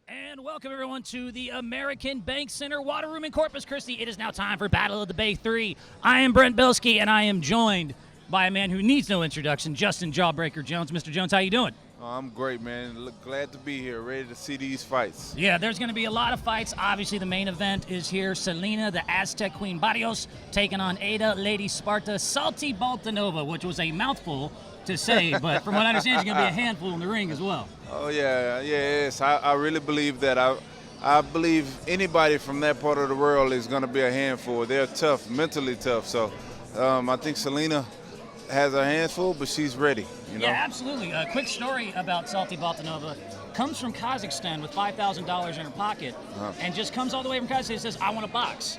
And welcome, everyone, to the American Bank Center Water Room in Corpus Christi. It is now time for Battle of the Bay 3. I am Brent Bilski, and I am joined by a man who needs no introduction, Justin Jawbreaker Jones. Mr. Jones, how you doing? Oh, I'm great, man. Glad to be here, ready to see these fights. Yeah, there's going to be a lot of fights. Obviously, the main event is here. Selena, the Aztec Queen Barrios, taking on Ada, Lady Sparta, Salty Baltanova, which was a mouthful to say, but from what I understand, she's going to be a handful in the ring as well. Oh, yes. I really believe that. I believe anybody from that part of the world is going to be a handful. They're tough, mentally tough. So I think Selena has her hands full, but she's ready. You know? Yeah, absolutely. A quick story about Salty Baltanova. Comes from Kazakhstan with $5,000 in her pocket and just comes all the way from Kazakhstan and says, I want to box.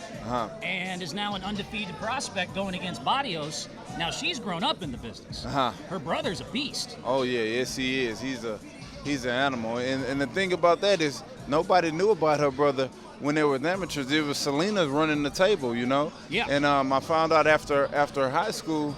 And is now an undefeated prospect going against Barrios. Now, she's grown up in the business. Her brother's a beast. Oh, yeah, yes, he is. He's an animal. And the thing about that is nobody knew about her brother when they were amateurs. It was Selena running the table, you know? Yeah. And I found out after high school,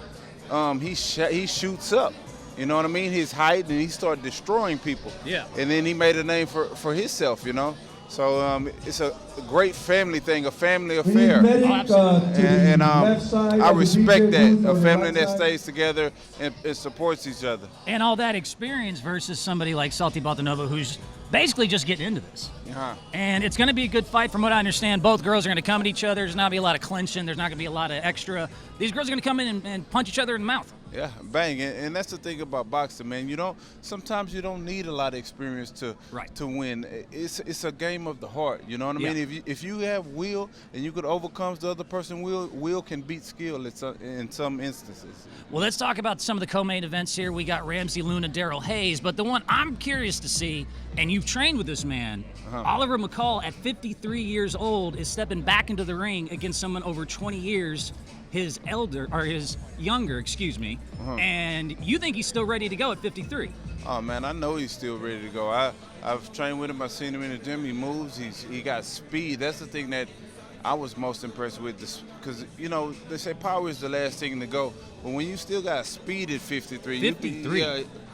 he shoots up. You know what I mean? His height, and he started destroying people. Yeah. And then he made a name for himself, you know? So it's a great family thing, a family affair. And I respect that, a family that stays together and supports each other. And all that experience versus somebody like Salty Baltanova who's basically just getting into this. And it's going to be a good fight from what I understand. Both girls are going to come at each other. There's not going to be a lot of clinching. There's not going to be a lot of extra. These girls are going to come in and punch each other in the mouth. Yeah, bang. And that's the thing about boxing, man. Sometimes you don't need a lot of experience to win. It's a game of the heart, you know what I mean? If you have will and you could overcome the other person's will can beat skill in some instances. Well, let's talk about some of the co-main events here. We got Ramsey Luna, Daryl Hayes, but the one I'm curious to see, and you've trained with this man, Oliver McCall at 53 years old is stepping back into the ring against someone over 20 years, his younger, and you think he's still ready to go at 53. Oh, man, I know he's still ready to go. I've trained with him. I've seen him in the gym. He moves. He got speed. That's the thing that I was most impressed with, because, they say power is the last thing to go. But when you still got speed at 53,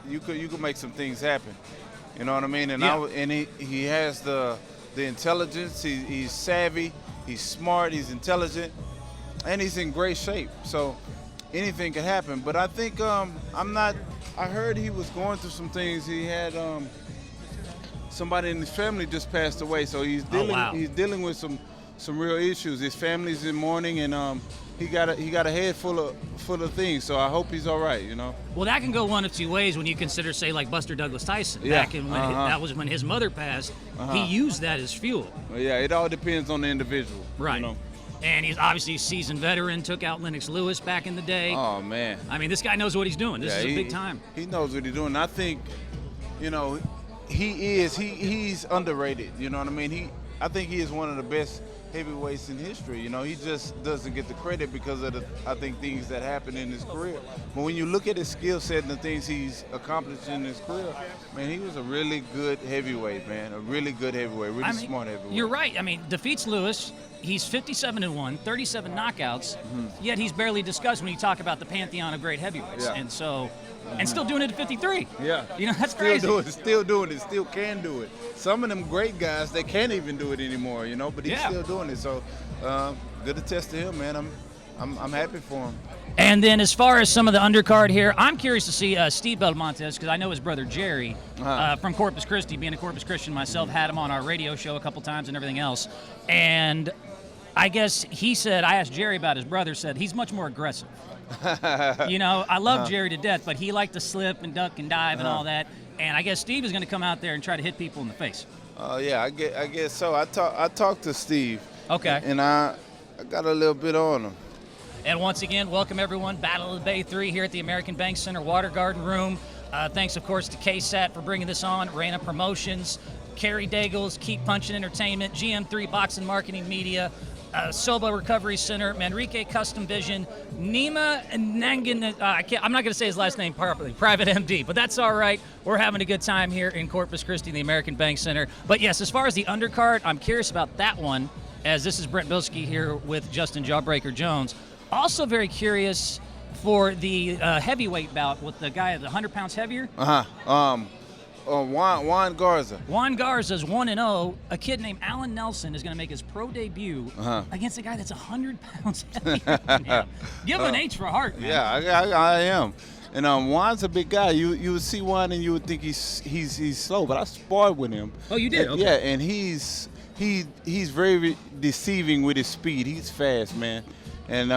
you could make some things happen. You know what I mean? And he has the intelligence. He's savvy. He's smart. He's intelligent. And he's in great shape, so anything can happen. But I think I heard he was going through some things. He had somebody in his family just passed away, so he's dealing with some real issues. His family's in mourning, and he got a head full of things. So I hope he's all right, you know. Well, that can go one of two ways when you consider, say, like Buster Douglas Tyson. Yeah. Back in when that was when his mother passed. He used that as fuel. Well, yeah, it all depends on the individual, right? You know? And he's obviously a seasoned veteran, took out Lennox Lewis back in the day. Oh, man. I mean, this guy knows what he's doing. This is a big time. He knows what he's doing. I think, he's underrated. You know what I mean? I think he is one of the best heavyweights in history. He just doesn't get the credit because of things that happen in his career. But when you look at his skill set and the things he's accomplished in his career, man, he was a really good heavyweight, man. A really good heavyweight, smart heavyweight. You're right. I mean, defeats Lewis. He's 57-1, 37 knockouts, yet he's barely discussed when you talk about the pantheon of great heavyweights. Yeah. And so, and still doing it at 53. Yeah. That's crazy. Still doing it, still can do it. Some of them great guys, they can't even do it anymore, but he's still doing it. So, good to test to him, man. I'm happy for him. And then as far as some of the undercard here, I'm curious to see Steve Belmont, because I know his brother Jerry from Corpus Christi, being a Corpus Christian myself, had him on our radio show a couple times and everything else. And I guess he said, I asked Jerry about his brother, said he's much more aggressive. I love Jerry to death, but he liked to slip and duck and dive and all that. And I guess Steve is going to come out there and try to hit people in the face. Oh, yeah, I guess so. I talked to Steve. Okay. And I got a little bit on him. And once again, welcome everyone. Battle of the Bay 3 here at the American Bank Center Water Garden Room. Thanks, of course, to KSAT for bringing this on, Raina Promotions, Kerry Daigles, Keep Punching Entertainment, GM3 Boxing Marketing Media, Soba Recovery Center, Manrique Custom Vision, Nima Nangan, I'm not going to say his last name properly, Private MD, but that's all right. We're having a good time here in Corpus Christi, the American Bank Center. But yes, as far as the undercard, I'm curious about that one, as this is Brent Bilski here with Justin Jawbreaker Jones. Also very curious for the heavyweight bout with the guy at 100 pounds heavier. Juan Garza. Juan Garza's 1-0. A kid named Alan Nelson is going to make his pro debut against a guy that's 100 pounds heavier than him. Give him an H for heart, man. Yeah, I am. And Juan's a big guy. You would see Juan and you would think he's slow, but I sparred with him. Oh, you did? Okay. Yeah, and he's very deceiving with his speed. He's fast, man, and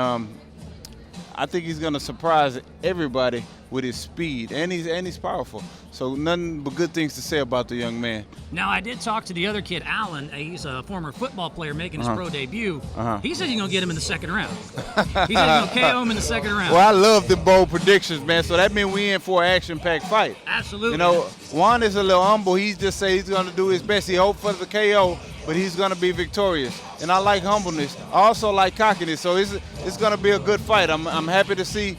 I think he's gonna surprise everybody with his speed, and he's powerful. So nothing but good things to say about the young man. Now, I did talk to the other kid, Alan. He's a former football player making his pro debut. He said he's going to get him in the second round. He said he's going to KO him in the second round. Well, I love the bold predictions, man. So that means we in for an action-packed fight. Absolutely. You know, Juan is a little humble. He just say he's going to do his best. He hopes for the KO, but he's going to be victorious. And I like humbleness. I also like cockiness. So it's going to be a good fight. I'm happy to see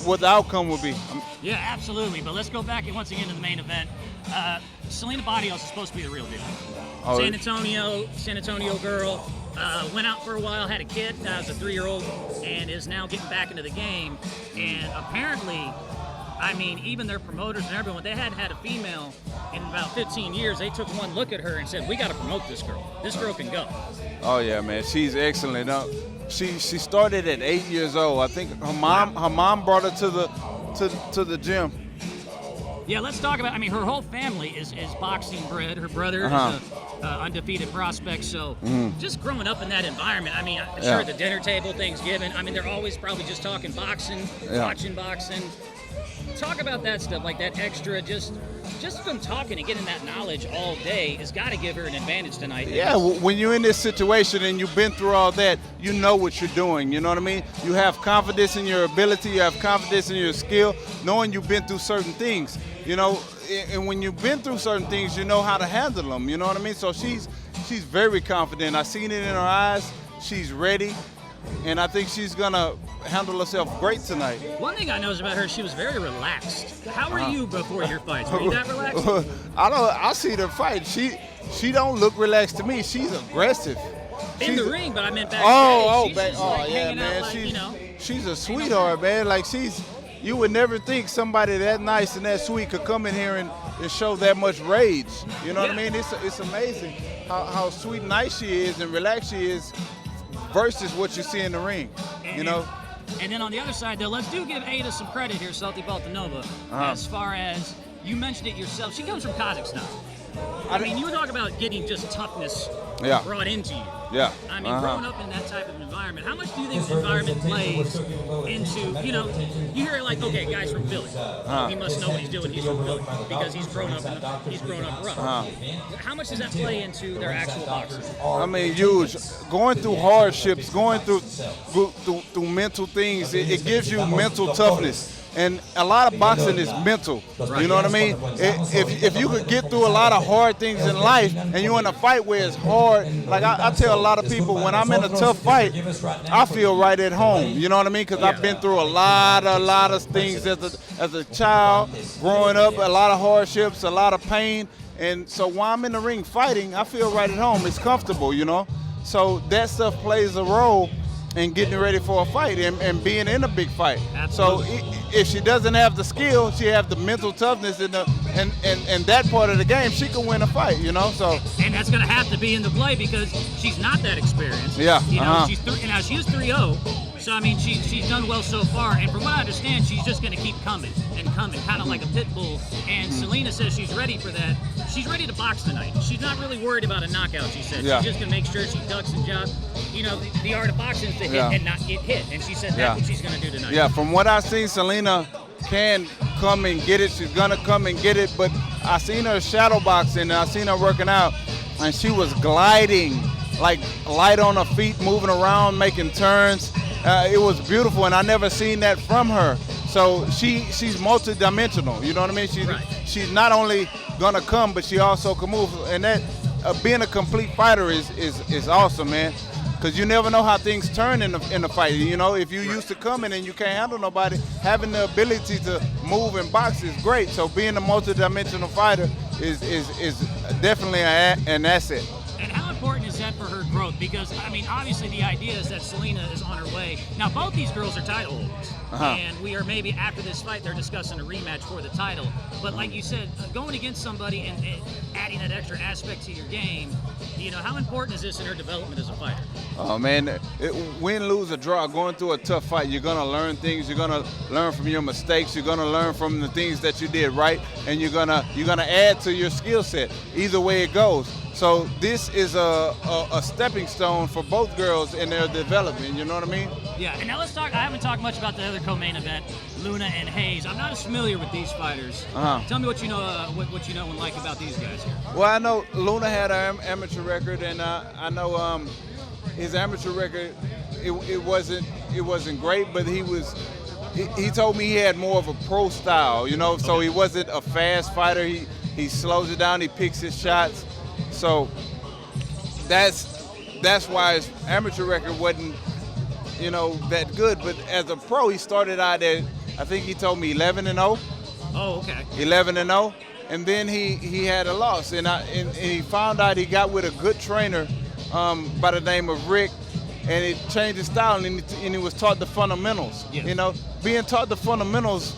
what the outcome will be. Yeah, absolutely. But let's go back once again to the main event. Selena Barrios is supposed to be the real deal. Oh, San Antonio girl, went out for a while, had a kid as a 3-year-old, and is now getting back into the game. And apparently, I mean, even their promoters and everyone, they hadn't had a female in about 15 years. They took one look at her and said, we got to promote this girl. This girl can go. Oh, yeah, man. She's excellent. She started at 8 years old. I think her mom brought her to the gym. Yeah, let's talk about, I mean, her whole family is boxing bred. Her brother is an undefeated prospect. So just growing up in that environment, I mean, I'm sure at the dinner table, Thanksgiving, I mean, they're always probably just talking boxing, watching boxing. Talk about that stuff, like that extra, just from talking and getting that knowledge all day has got to give her an advantage tonight. Yeah, when you're in this situation and you've been through all that, you know what you're doing, you know what I mean? You have confidence in your ability, you have confidence in your skill, knowing you've been through certain things, you know, and when you've been through certain things, you know how to handle them, you know what I mean? So she's very confident. I seen it in her eyes. She's ready. And I think she's going to handle herself great tonight. One thing I noticed about her, she was very relaxed. How were you before your fights? Were you that relaxed? I see her fight. She don't look relaxed to me. She's aggressive. In the ring, but I meant backstage. Yeah, man. Like, she's a sweetheart, man. Like you would never think somebody that nice and that sweet could come in here and show that much rage. You know what I mean? It's amazing how sweet and nice she is and relaxed she is versus what you see in the ring, you know? And then on the other side, though, let's give Ada some credit here, Salty Baltanova, as far as, you mentioned it yourself, she comes from Kazakhstan. I mean, you talk about getting just toughness brought into you. Yeah. I mean, growing up in that type of environment, how much do you think the environment plays into, you know, you hear it like, okay, guy's from Philly. He must know what he's doing. He's from Philly because he's grown up rough. How much does that play into their actual boxing? I mean, huge. Going through hardships, going through mental things, it gives you mental toughness. And a lot of boxing is mental. You know what I mean? If you could get through a lot of hard things in life and you're in a fight where it's hard, like I tell a lot of people, when I'm in a tough fight, I feel right at home. You know what I mean? Because I've been through a lot of things as a child, growing up, a lot of hardships, a lot of pain. And so while I'm in the ring fighting, I feel right at home. It's comfortable, you know? So that stuff plays a role in getting ready for a fight and being in a big fight. Absolutely. So if she doesn't have the skill, she have the mental toughness and that part of the game, she can win a fight, you know. So and that's going to have to be in the play because she's not that experienced. Yeah. You know, she is 3-0. So I mean, she's done well so far, and from what I understand, she's just going to keep coming and coming, kind of like a pit bull. And Selena says she's ready for that. She's ready to box tonight. She's not really worried about a knockout. She said she's just going to make sure she ducks and jabs. You know, the art of boxing is to hit and not get hit, and she said that's what she's going to do tonight. Yeah, from what I've seen, Selena can come and get it. She's going to come and get it, but I seen her shadow boxing, and I seen her working out, and she was gliding, like light on her feet, moving around, making turns. It was beautiful, and I never seen that from her. So she's multidimensional. You know what I mean? She's not only gonna come, but she also can move. And that being a complete fighter is awesome, man. Because you never know how things turn in the fight. You know, if you used to coming and you can't handle nobody, having the ability to move and box is great. So being a multidimensional fighter is definitely an asset. And how important is that that for her growth? Because, I mean, obviously the idea is that Selena is on her way. Now, both these girls are title holders. And we are maybe, after this fight, they're discussing a rematch for the title. But like you said, going against somebody and adding that extra aspect to your game, you know, how important is this in her development as a fighter? Oh, man, win, lose, or draw, going through a tough fight, you're going to learn things. You're going to learn from your mistakes. You're going to learn from the things that you did right, and you're gonna add to your skill set. Either way it goes. So this is a stepping stone for both girls in their development. You know what I mean? Yeah. And now let's talk. I haven't talked much about the other co-main event, Luna and Hayes. I'm not as familiar with these fighters. Tell me what you know. What you know and like about these guys here. Well, I know Luna had an amateur record, and I know his amateur record. It wasn't great, but he told me he had more of a pro style, you know, so he wasn't a fast fighter. He slows it down, he picks his shots. So that's why his amateur record wasn't, you know, that good. But as a pro, he started out at, I think he told me 11-0. Oh, okay. 11-0. And then he had a loss. And he found out he got with a good trainer by the name of Rick. And it changed his style, and he was taught the fundamentals. Yes. You know, being taught the fundamentals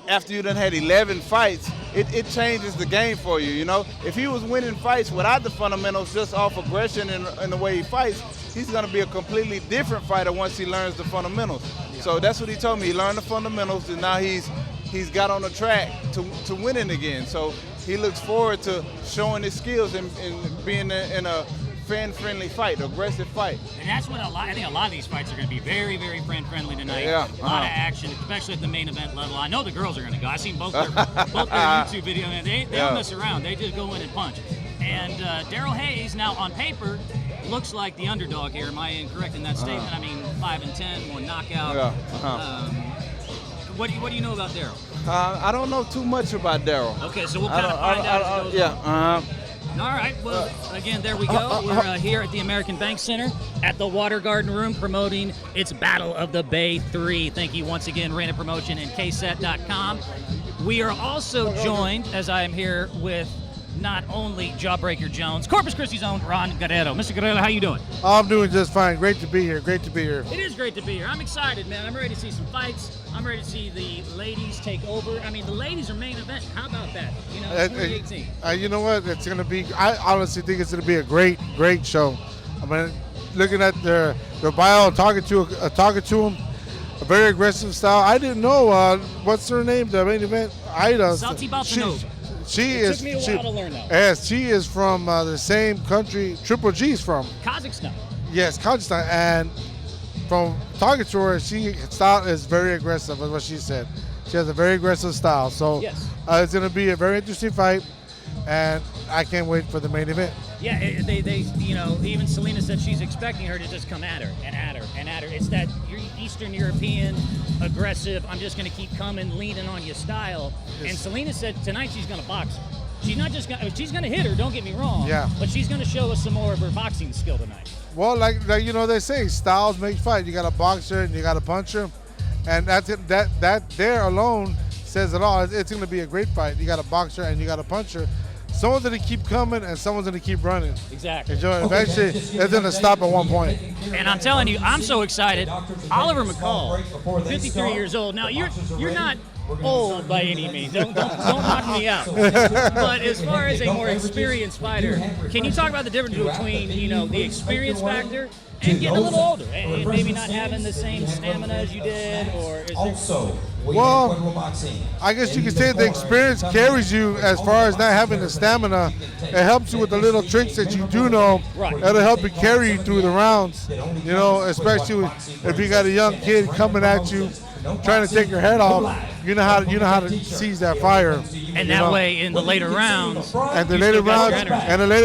after you done had 11 fights, it changes the game for you. You know, if he was winning fights without the fundamentals, just off aggression and the way he fights, he's going to be a completely different fighter once he learns the fundamentals. Yeah. So that's what he told me. He learned the fundamentals, and now he's got on the track to winning again. So he looks forward to showing his skills and being in a fan-friendly fight, aggressive fight. And that's what I think a lot of these fights are going to be very, very fan-friendly tonight. Yeah. A lot of action, especially at the main event level. I know the girls are going to go. I've seen both their YouTube videos, and they don't mess around. They just go in and punch. And Daryl Hayes, now on paper, looks like the underdog here. Am I incorrect in that statement? I mean, 5-10, one knockout. Yeah. What do you know about Daryl? I don't know too much about Daryl. Okay, so we'll kind of find out as it goes on. All right, well, again, there we go. We're here at the American Bank Center at the Water Garden Room promoting its Battle of the Bay 3. Thank you once again, Raina Promotion and KSET.com. We are also joined, as I am here, with not only Jawbreaker Jones, Corpus Christi's own Ron Guerrero. Mr. Guerrero, how you doing? I'm doing just fine. Great to be here. Great to be here. It is great to be here. I'm excited, man. I'm ready to see some fights. I'm ready to see the ladies take over. I mean, the ladies are main event. How about that? You know, 2018. You know what? It's going to be, I honestly think it's going to be a great, great show. I mean, looking at their bio, talking to them, a very aggressive style. I didn't know, what's her name, the main event? Ida. Salty Baltanova. It took me a while to learn that. Yes, she is from the same country Triple G's from. Kazakhstan. Yes, Kazakhstan. And from talking to her, she style is very aggressive, is what she said. She has a very aggressive style. So yes. It's going to be a very interesting fight, and I can't wait for the main event. Yeah, they you know, even Selena said she's expecting her to just come at her and at her and at her. It's that Eastern European aggressive, I'm just going to keep coming, leaning on you style. Yes. And Selena said tonight she's going to box her. She's not just going to, she's going to hit her, don't get me wrong. Yeah. But she's going to show us some more of her boxing skill tonight. Well, like you know, they say styles make fight. You got a boxer and you got a puncher, and that's it. That there alone says it all. It's going to be a great fight. You got a boxer and you got a puncher. Someone's going to keep coming and someone's going to keep running. Exactly. Eventually, it's going to stop at one point. And I'm telling you, I'm so excited. Oliver McCall, 53 years old. Now, you're not old by any means. Don't knock me out. But as far as a more experienced fighter, can you talk about the difference between, you know, the experience factor and getting a little older and maybe not having the same stamina as you did, or is there... Well, I guess you could say the experience carries you as far as not having the stamina. It helps you with the little tricks that you do know. Right. That'll help you carry you through the rounds. You know, especially if you got a young kid coming at you, trying to take your head off. You know how to seize that fire. And that way, in the later rounds, and the later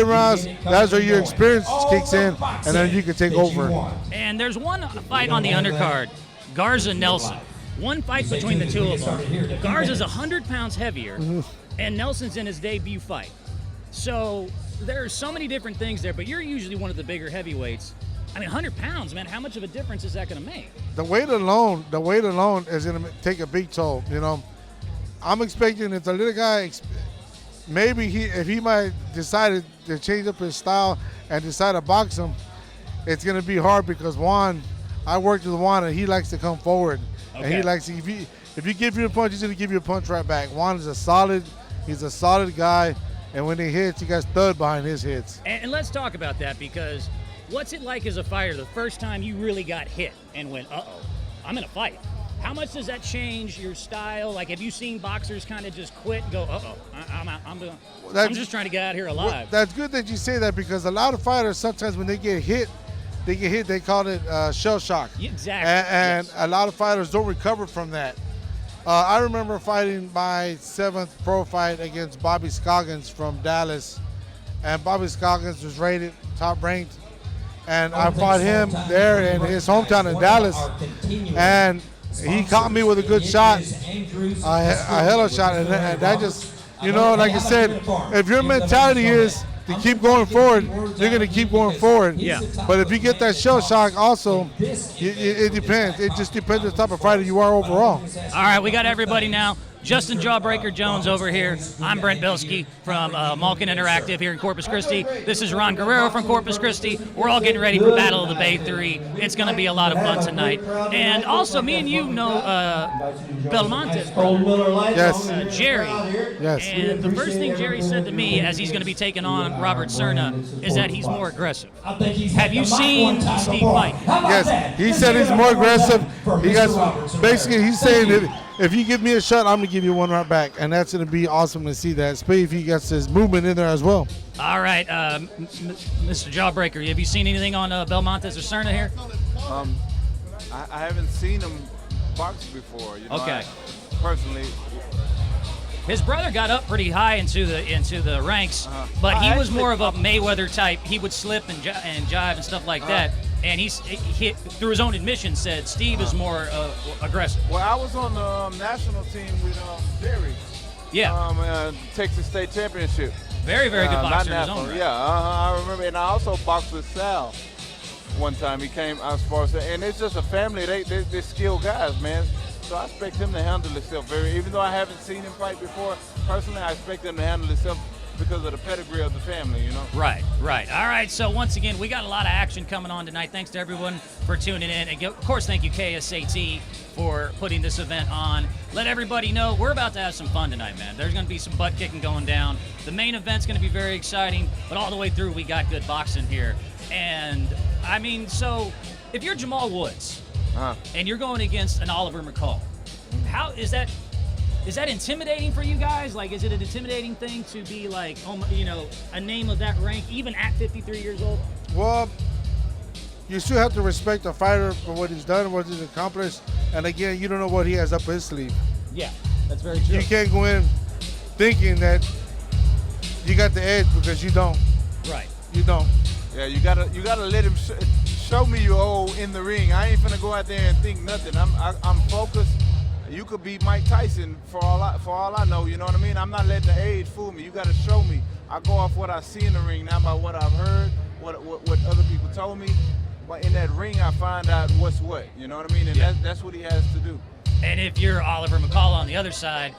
rounds, that's where your experience kicks in, and then you can take over. And there's one fight on the undercard, Garza Nelson. One fight between the two of them. Garza's 100 pounds heavier, and Nelson's in his debut fight. So there are so many different things there, but you're usually one of the bigger heavyweights. I mean, 100 pounds, man, how much of a difference is that going to make? The weight alone is going to take a big toll, you know. I'm expecting if the little guy maybe if he might decide to change up his style and decide to box him, it's going to be hard because I worked with Juan, and he likes to come forward. Okay. And he likes to, if you give him a punch, he's going to give you a punch right back. Juan is he's a solid guy, and when he hits, he got stud behind his hits. And let's talk about that, because what's it like as a fighter the first time you really got hit and went, uh-oh, I'm in a fight? How much does that change your style? Like, have you seen boxers kind of just quit and go, uh-oh, I'm just trying to get out here alive? Well, that's good that you say that, because a lot of fighters, sometimes when they get hit, they call it shell shock. Exactly. And yes. a lot of fighters don't recover from that. I remember fighting my 7th pro fight against Bobby Scoggins from Dallas. And Bobby Scoggins was rated top ranked. And I fought him there in his hometown in Dallas. And he caught me with a good shot, a hell of a shot. And that just, like I said, if your mentality is to keep going forward, you're going to keep going forward. Yeah. But if you get that shell shock also, it depends. It just depends on the type of fighter you are overall. All right, we got everybody now. Justin Jawbreaker Jones over here. I'm Brent Bilski from Malkin Interactive here in Corpus Christi. This is Ron Guerrero from Corpus Christi. We're all getting ready for Battle of the Bay 3. It's going to be a lot of fun tonight. And also, me and you know Belmont's brother. Yes. Jerry. Yes. And the first thing Jerry said to me as he's going to be taking on Robert Serna is that he's more aggressive. Have you seen Steve fight? Yes. He said he's more aggressive. He's saying that if you give me a shot, I'm going to give you one right back. And that's going to be awesome to see that, especially if he gets his movement in there as well. All right, Mr. Jawbreaker, have you seen anything on Belmont or Serna here? I haven't seen him box before. Okay. Personally. His brother got up pretty high into the ranks, but he was more of a Mayweather type. He would slip and jive and stuff like that. And he, through his own admission, said Steve is more aggressive. Well, I was on the national team with Jerry. Yeah. Texas State Championship. Very, very good boxer in his national, own right. Yeah, I remember. And I also boxed with Sal one time. He came out as far as, and it's just a family. They're skilled guys, man. So I expect him to handle himself even though I haven't seen him fight before, personally, I expect him to handle himself because of the pedigree of the family, Right. All right, so once again, we got a lot of action coming on tonight. Thanks to everyone for tuning in. And of course, thank you, KSAT, for putting this event on. Let everybody know we're about to have some fun tonight, man. There's going to be some butt kicking going down. The main event's going to be very exciting, but all the way through, we got good boxing here. And, I mean, so if you're Jamal Woods and you're going against an Oliver McCall, how is that intimidating for you guys? Like, is it an intimidating thing to be like, a name of that rank, even at 53 years old? Well, you still have to respect a fighter for what he's done, what he's accomplished. And again, you don't know what he has up his sleeve. Yeah, that's very true. You can't go in thinking that you got the edge because you don't. Right. You don't. Yeah, you gotta let him show me you old in the ring. I ain't finna go out there and think nothing. I'm focused. You could be Mike Tyson for all I know, you know what I mean? I'm not letting the age fool me. You got to show me. I go off what I see in the ring, not by what I've heard, what other people told me. But in that ring, I find out what's what, you know what I mean? And that's what he has to do. And if you're Oliver McCall on the other side,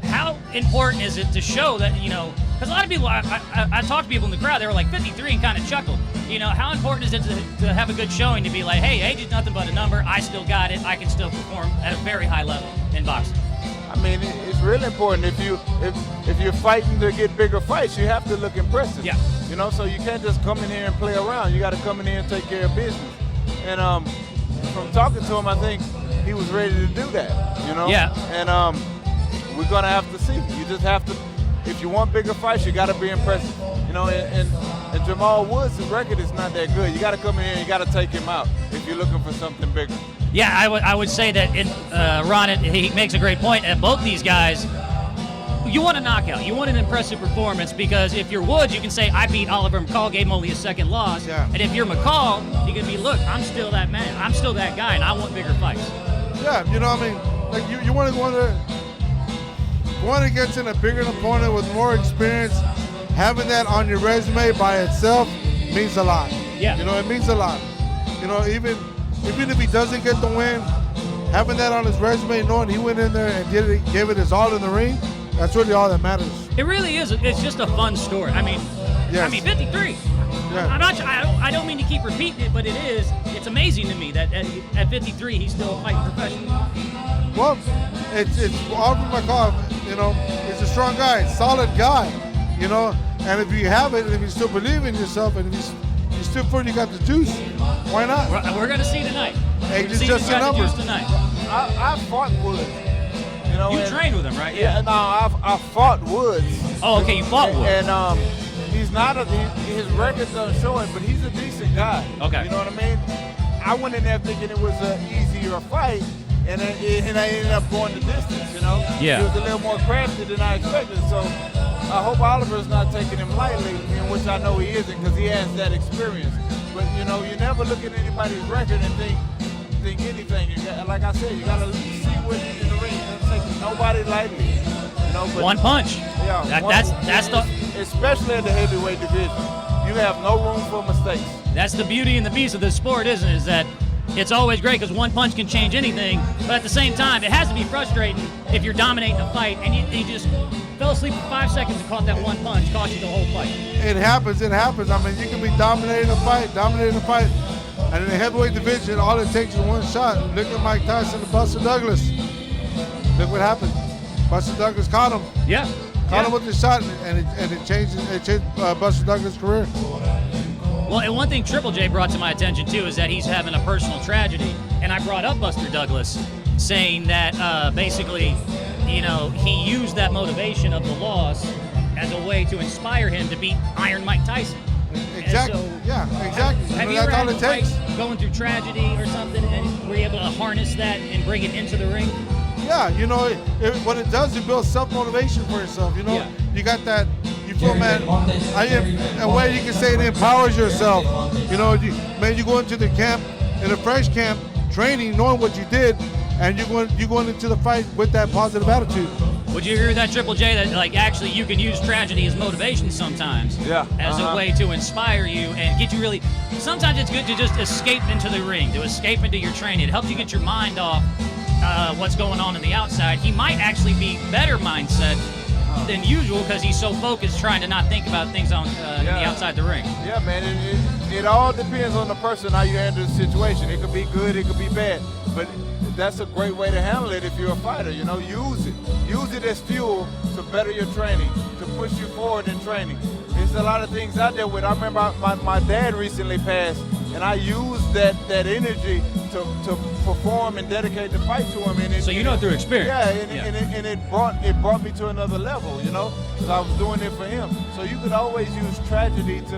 how important is it to show that, because a lot of people, I talked to people in the crowd, they were like 53 and kind of chuckled. How important is it to have a good showing, to be like, hey, age is nothing but a number, I still got it, I can still perform at a very high level in boxing? I mean, it's really important. If you're fighting to get bigger fights, you have to look impressive. Yeah. So you can't just come in here and play around. You got to come in here and take care of business. And from talking to him, I think he was ready to do that, Yeah. And we're going to have to see. You just have to, if you want bigger fights, you got to be impressive. And Jamal Woods' record is not that good. You got to come in here and you got to take him out if you're looking for something bigger. Yeah, I would say that Ron, he makes a great point. At both these guys, you want a knockout. You want an impressive performance, because if you're Woods, you can say, I beat Oliver McCall, gave him only a second loss. Yeah. And if you're McCall, you can be, look, I'm still that man. I'm still that guy, and I want bigger fights. Yeah, like you want to go under, one against a bigger opponent with more experience. Having that on your resume by itself means a lot. Yeah. It means a lot. Even if he doesn't get the win, having that on his resume, knowing he went in there and gave it his all in the ring, that's really all that matters. It really is. It's just a fun story. I mean, Yes. 53. Yeah. I'm not. I don't mean to keep repeating it, but it is. It's amazing to me that at 53 he's still fighting professionally. Well, it's all from my car. You know, he's a strong guy, solid guy. You know, and if you have it, and if you still believe in yourself, and if you still feel you got the juice, why not? We're gonna see tonight. Hey, We're just see the if you got numbers. juice tonight. I fought Woods. You know, You trained with him, right? Yeah, no, I fought Woods. Oh, okay, you fought Woods. And he's not his record doesn't show it, but he's a decent guy. Okay. You know what I mean? I went in there thinking it was an easier fight, and I ended up going the distance. You know? Yeah. He was a little more crafty than I expected. So I hope Oliver's not taking him lightly, in which I know he isn't, because he has that experience. But you know, you never look at anybody's record and think anything. You got, like I said, you got to see what he's in the ring. Doesn't take nobody lightly. You know, but One punch. yeah, That's the especially in the heavyweight division. You have no room for mistakes. That's the beauty and the beast of this sport, isn't it? Is that it's always great because one punch can change anything, but at the same time, it has to be frustrating if you're dominating a fight and you just fell asleep for 5 seconds and caught that one punch, cost you the whole fight. It happens. I mean, you can be dominating a fight, and in the heavyweight division, all it takes is one shot. Look at Mike Tyson and Buster Douglas. Look what happened. Buster Douglas caught him. Yeah. Caught him with the shot, and it changed Buster Douglas' career. Well, and one thing Triple J brought to my attention too is that he's having a personal tragedy, and I brought up Buster Douglas, saying that basically, you know, he used that motivation of the loss as a way to inspire him to beat Iron Mike Tyson. Exactly. So, Yeah, exactly. Have you That's ever all had it a fight takes. going through tragedy or something, and were you able to harness that and bring it into the ring? Yeah, you know, what it does, it builds self-motivation for yourself. You know, Yeah. You got that. You feel, man. A way you can say it empowers yourself. You know, you go into the camp, in a fresh camp, training, knowing what you did, and you're going into the fight with that positive attitude. Would you agree with that, Triple J, that like actually you can use tragedy as motivation sometimes? Yeah. As a way to inspire you and get you really. Sometimes it's good to just escape into the ring, to escape into your training. It helps you get your mind off what's going on the outside. He might actually be better mindset than usual because he's so focused trying to not think about things on the outside the ring. Yeah, man. It all depends on the person, how you handle the situation. It could be good, it could be bad, but that's a great way to handle it if you're a fighter. You know, use it as fuel to better your training, to push you forward in training. There's a lot of things I dealt with. I remember my dad recently passed, and I used that energy to perform and dedicate the fight to him. And So you know through experience. Yeah, and it brought me to another level, you know, because I was doing it for him. So you could always use tragedy to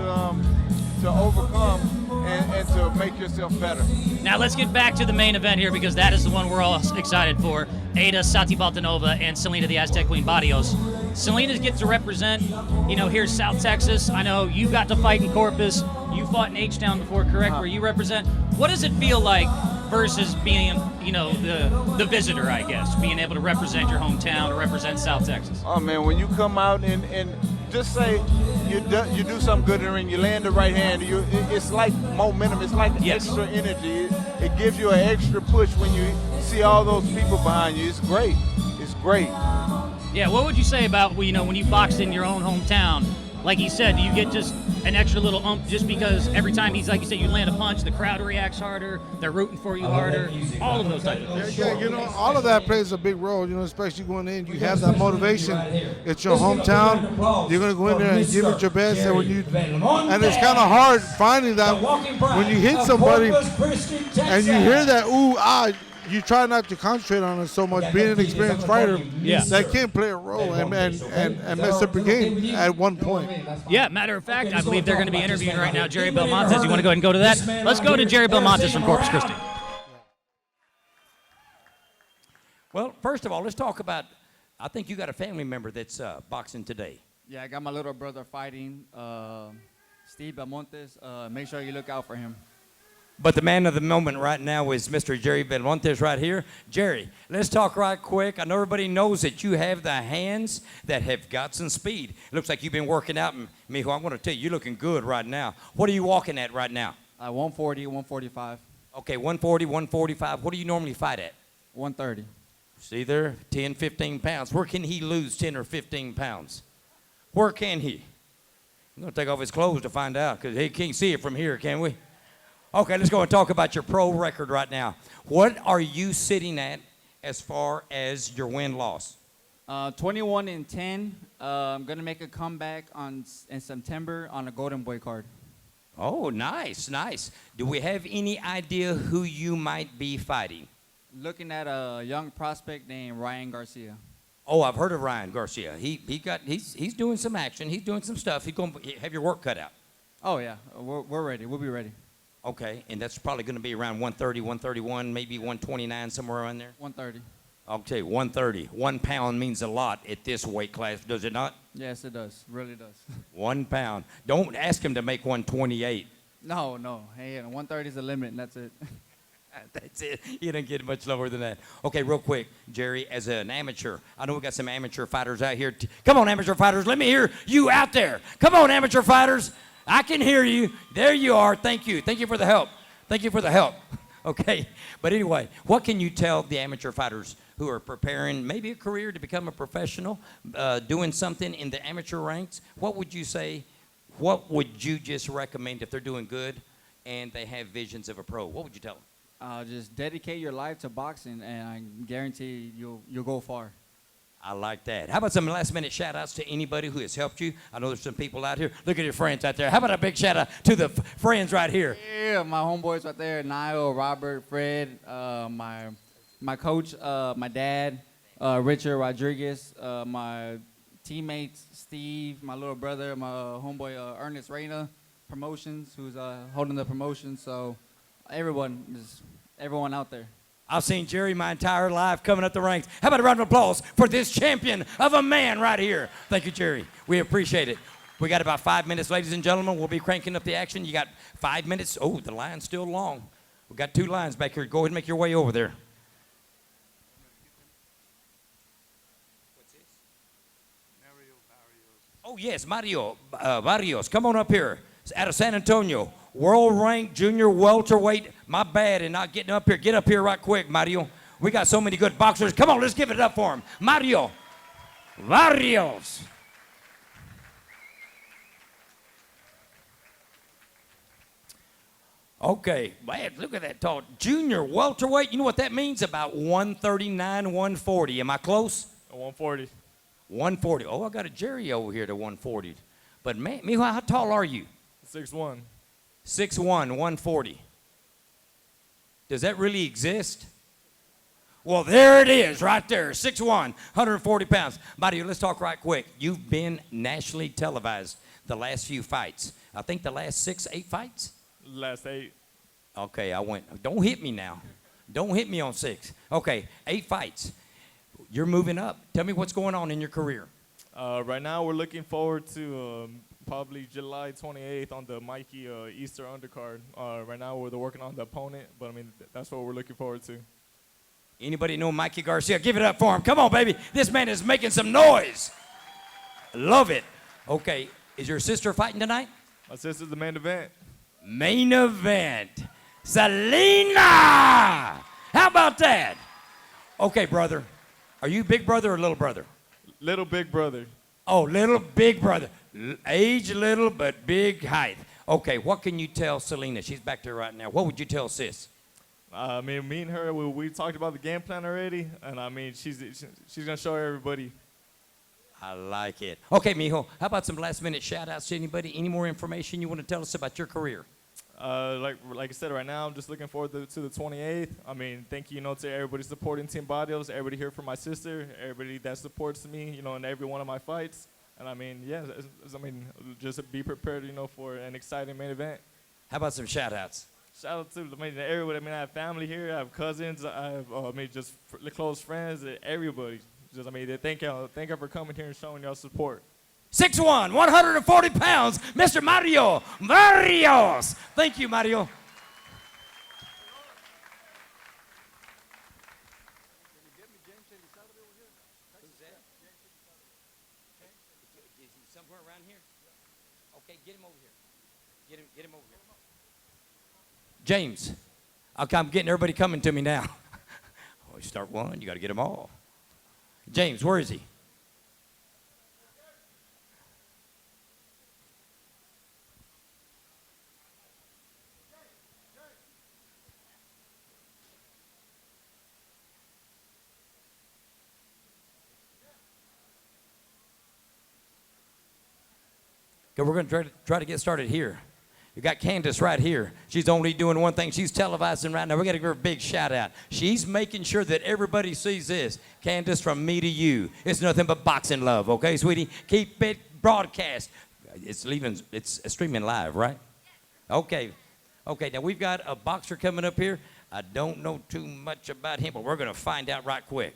overcome and to make yourself better. Now let's get back to the main event here because that is the one we're all excited for. Ada Satibaltanova and Selena the Aztec Queen Barrios. Selena gets to represent, you know, here's South Texas. I know you got to fight in Corpus. You fought in H-Town before, correct, where you represent. What does it feel like versus being, you know, the visitor, I guess, being able to represent your hometown or represent South Texas? Oh, man, when you come out and just say you do something good in the ring, you land the right hand, it's like momentum, it's like extra energy. It gives you an extra push when you see all those people behind you. It's great. It's great. Yeah, what would you say about, you know, when you boxed in your own hometown? Like he said, do you get just an extra little just because every time he's, like you said, you land a punch, the crowd reacts harder, they're rooting for you harder, all of those types of things? Yeah, you know, all of that plays a big role, you know, especially going in, you have that motivation. It's your hometown. You're going to go in there and give it your best. And it's kind of hard finding that when you hit somebody and you hear that, ooh, ah, you try not to concentrate on it so much. Being an experienced fighter, that can play a role and mess up your game at one point. Yeah, matter of fact, I believe they're going to be interviewing right now Jerry Belmontes. You want to go ahead and go to that? Let's go to Jerry Belmontes from Corpus Christi. Well, first of all, let's talk about, I think you got a family member that's boxing today. Yeah, I got my little brother fighting, Steve Belmontes. Make sure you look out for him. But the man of the moment right now is Mr. Jerry Belmontes right here. Jerry, let's talk right quick. I know everybody knows that you have the hands that have got some speed. It looks like you've been working out. And, mijo, I want to tell you, you're looking good right now. What are you walking at right now? 140, 145. Okay, 140, 145. What do you normally fight at? 130. See there, 10, 15 pounds. Where can he lose 10 or 15 pounds? Where can he? I'm going to take off his clothes to find out because he can't see it from here, can we? Okay, let's go and talk about your pro record right now. What are you sitting at as far as your win-loss? 21-10. I'm gonna make a comeback in September on a Golden Boy card. Oh, nice, nice. Do we have any idea who you might be fighting? Looking at a young prospect named Ryan Garcia. Oh, I've heard of Ryan Garcia. He's doing some action. He's doing some stuff. He's going to have your work cut out. Oh yeah, we're ready. We'll be ready. Okay, and that's probably going to be around 130, 131, maybe 129, somewhere around there? 130. Okay, 130. 1 pound means a lot at this weight class, does it not? Yes, it does. Really does. 1 pound. Don't ask him to make 128. No. Hey, 130 is the limit, and that's it. That's it. You don't get much lower than that. Okay, real quick, Jerry, as an amateur, I know we got some amateur fighters out here. Come on, amateur fighters. Let me hear you out there. Come on, amateur fighters. I can hear you. There you are. Thank you. Thank you for the help. Thank you for the help. Okay. But anyway, what can you tell the amateur fighters who are preparing maybe a career to become a professional, doing something in the amateur ranks? What would you say? What would you just recommend if they're doing good and they have visions of a pro? What would you tell them? Just dedicate your life to boxing, and I guarantee you'll go far. I like that. How about some last-minute shout-outs to anybody who has helped you? I know there's some people out here. Look at your friends out there. How about a big shout-out to the friends right here? Yeah, my homeboys right there, Niall, Robert, Fred, my coach, my dad, Richard Rodriguez, my teammates, Steve, my little brother, my homeboy, Ernest Reyna, Promotions, who's holding the promotion. So everyone out there. I've seen Jerry my entire life coming up the ranks. How about a round of applause for this champion of a man right here? Thank you, Jerry. We appreciate it. We got about 5 minutes, ladies and gentlemen. We'll be cranking up the action. You got 5 minutes. Oh, the line's still long. We've got 2 lines back here. Go ahead and make your way over there. What's this? Oh, yes, Mario Barrios. Come on up here. It's out of San Antonio. World-ranked junior welterweight. My bad in not getting up here. Get up here right quick, Mario. We got so many good boxers. Come on, let's give it up for him. Mario Barrios. Okay, man, look at that tall. Junior welterweight, you know what that means? About 139, 140. Am I close? 140. 140. Oh, I got a Jerry over here to 140. But, man, Mijo, how tall are you? 6'1". 6'1", 140. Does that really exist? Well, there it is right there, 6'1", 140 pounds. Mario, let's talk right quick. You've been nationally televised the last few fights. I think the last 6, 8 fights? Last 8. Okay, I went. Don't hit me now. Don't hit me on 6. Okay, 8 fights. You're moving up. Tell me what's going on in your career. Right now, we're looking forward to probably July 28th on the Mikey Easter undercard. Right now, we're working on the opponent, but I mean, that's what we're looking forward to. Anybody know Mikey Garcia? Give it up for him. Come on, baby. This man is making some noise. Love it. Okay, is your sister fighting tonight? My sister's the main event. Main event. Selena! How about that? Okay, brother. Are you big brother or little brother? Little big brother. Oh, little big brother. Age little, but big height. Okay, what can you tell Selena? She's back there right now. What would you tell sis? I mean, me and her, we talked about the game plan already, and I mean, she's gonna show everybody. I like it. Okay, mijo, how about some last-minute shout-outs to anybody? Any more information you want to tell us about your career? Like I said, right now, I'm just looking forward to the 28th. I mean, thank you, to everybody supporting Team Barrios, everybody here for my sister, everybody that supports me, in every one of my fights. And I mean, yeah, just be prepared, for an exciting main event. How about some shout-outs? Shout out to everybody. I have family here, I have cousins, I have just close friends, everybody. Thank y'all for coming here and showing y'all support. 6'1", 140 pounds, Mr. Mario Barrios. Thank you, Mario. Is he somewhere around here? Okay, get him over here. Get him over here. James. Okay, I'm getting everybody coming to me now. Oh, you start one, you got to get them all. James, where is he? Okay, we're going to try to get started here. You got Candace right here. She's only doing one thing. She's televising right now. We got to give her a big shout out. She's making sure that everybody sees this. Candace, from me to you, it's nothing but boxing love. Okay, sweetie? Keep it broadcast. It's streaming live, right? Okay. Okay, now we've got a boxer coming up here. I don't know too much about him, but we're going to find out right quick.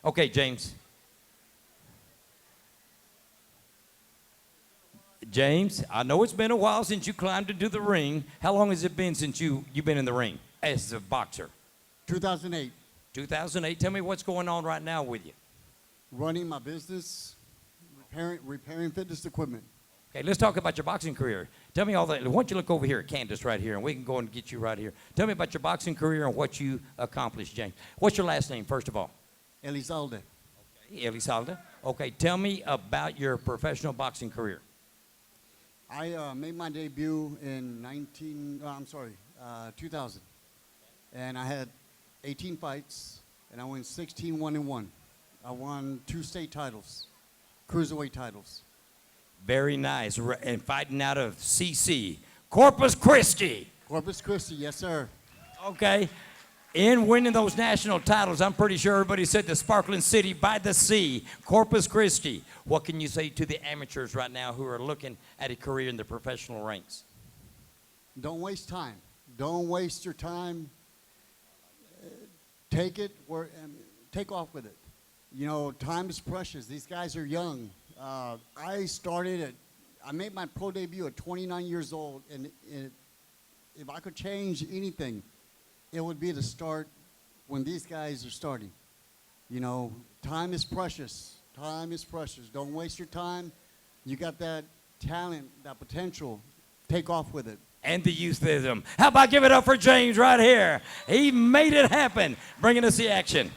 Okay, James. James, I know it's been a while since you climbed into the ring. How long has it been since you've been in the ring as a boxer? 2008. 2008. Tell me what's going on right now with you. Running my business, repairing fitness equipment. Okay, let's talk about your boxing career. Tell me all that. Why don't you look over here at Candace right here, and we can go and get you right here. Tell me about your boxing career and what you accomplished, James. What's your last name, first of all? Elizalde. Okay, Elizalde. Okay, tell me about your professional boxing career. I made my debut in 2000. And I had 18 fights, and I won 16 1-1. I won 2 state titles, cruiserweight titles. Very nice. And fighting out of CC, Corpus Christi. Corpus Christi, yes, sir. Okay. In winning those national titles, I'm pretty sure everybody said the sparkling city by the sea, Corpus Christi. What can you say to the amateurs right now who are looking at a career in the professional ranks? Don't waste time. Don't waste your time. Take it take off with it. You know, time is precious. These guys are young. I made my pro debut at 29 years old, and if I could change anything, it would be to start when these guys are starting. You know, time is precious. Time is precious. Don't waste your time. You got that talent, that potential. Take off with it. And the youthism. How about give it up for James right here? He made it happen, bringing us the action.